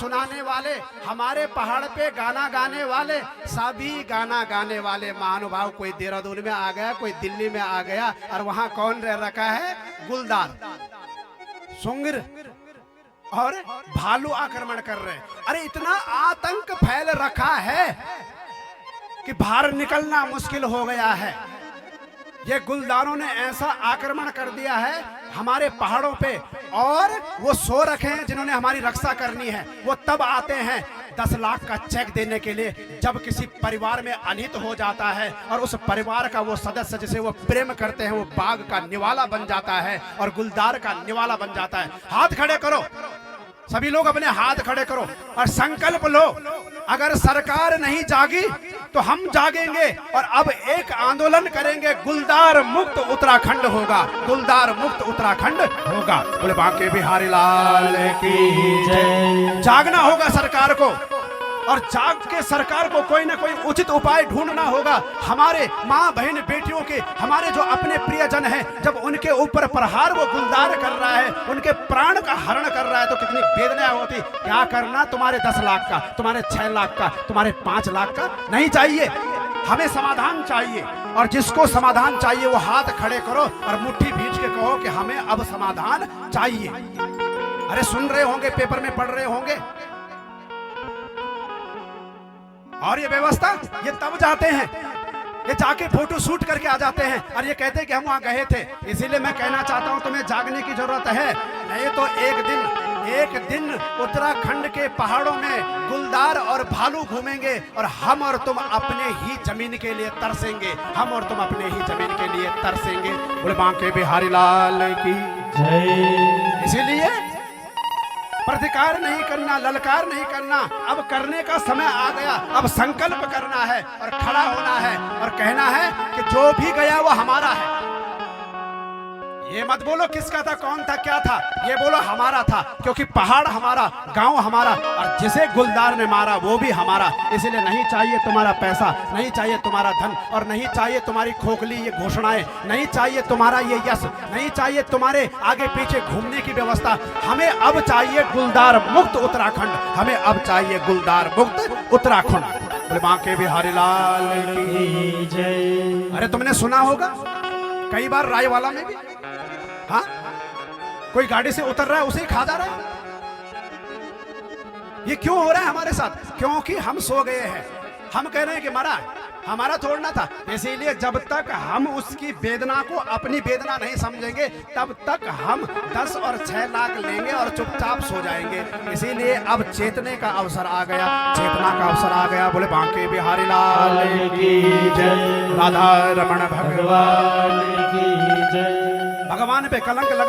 सुनाने वाले, हमारे पहाड़ पे गाना गाने वाले, सभी गाना गाने वाले महानुभाव, कोई देहरादून में आ गया, कोई दिल्ली में आ गया, और वहां कौन रह रखा है? गुलदार, सुंगर और भालू आक्रमण कर रहे हैं। अरे इतना आतंक फैल रखा है कि बाहर निकलना मुश्किल हो गया है। ये गुलदारों ने ऐसा आक्रमण कर दिया है हमारे पहाड़ों पे, और वो सो रखे हैं जिन्होंने हमारी रक्षा करनी है। वो तब आते हैं 10 लाख का चेक देने के लिए जब किसी परिवार में अनित हो जाता है, और उस परिवार का वो सदस्य जिसे वो प्रेम करते हैं वो बाघ का निवाला बन जाता है और गुलदार का निवाला बन जाता है। हाथ खड़े करो, सभी लोग अपने हाथ खड़े करो और संकल्प लो, अगर सरकार नहीं जागी तो हम जागेंगे और अब एक आंदोलन करेंगे। गुलदार मुक्त उत्तराखंड होगा, गुलदार मुक्त उत्तराखंड होगा। बोले बांके बिहारी लाल की जय। जागना होगा सरकार को, और जाग के सरकार को कोई ना कोई उचित उपाय ढूंढना होगा। हमारे माँ बहन बेटियों के, हमारे जो अपने प्रियजन हैं, जब उनके ऊपर प्रहार वो गुलदार कर रहा है, उनके प्राण का हरण कर रहा है, तो कितनी वेदना होती। क्या करना तुम्हारे 10 लाख का, तुम्हारे 6 लाख का, तुम्हारे 5 लाख का नहीं चाहिए, हमें समाधान चाहिए। और जिसको समाधान चाहिए वो हाथ खड़े करो और मुट्ठी भींच के कहो कि हमें अब समाधान चाहिए। अरे सुन रहे होंगे, पेपर में पढ़ रहे होंगे। और ये व्यवस्था, ये तब जाते हैं, ये जाके फोटो शूट करके आ जाते हैं और ये कहते हैं कि हम वहां गए थे। इसीलिए मैं कहना चाहता हूं तुम्हें जागने की जरूरत है, नहीं तो एक दिन उत्तराखंड के पहाड़ों में गुलदार और भालू घूमेंगे और हम और तुम अपने ही जमीन के लिए तरसेंगे, हम और तुम अपने ही जमीन के लिए तरसेंगे। बोले बांके बिहारी लाल की जय। इसीलिए प्रतिकार नहीं करना, ललकार नहीं करना, अब करने का समय आ गया। अब संकल्प करना है और खड़ा होना है और कहना है कि जो भी गया वो हमारा है। ये मत बोलो किसका था, कौन था, क्या था, ये बोलो हमारा था, क्योंकि पहाड़ हमारा, गांव हमारा, और जिसे गुलदार ने मारा वो भी हमारा। इसलिए नहीं चाहिए तुम्हारा पैसा, नहीं चाहिए तुम्हारा धन, और नहीं चाहिए तुम्हारी खोखली ये घोषणाएं, नहीं चाहिए तुम्हारा ये यश, नहीं चाहिए तुम्हारे आगे पीछे घूमने की व्यवस्था। हमें अब चाहिए गुलदार मुक्त उत्तराखंड, हमें अब चाहिए गुलदार मुक्त उत्तराखंड। बोले बांके बिहारी लाल की जय। अरे तुमने सुना होगा कई बार रायवाला में भी, हाँ, कोई गाड़ी से उतर रहा है उसे ही खा जा रहा है। ये क्यों हो रहा है हमारे साथ? क्योंकि हम सो गए हैं। हम कह रहे हैं कि मरा, हमारा छोड़ना था। इसीलिए जब तक हम उसकी वेदना को अपनी वेदना नहीं समझेंगे तब तक हम 10 और 6 लाख लेंगे और चुपचाप सो जाएंगे। इसीलिए अब चेतने का अवसर आ गया, चेतना का अवसर आ गया। बोले बांके बिहारी लाल की जय, राधा रमण भगवान की जय। भगवान पे कलंक लगा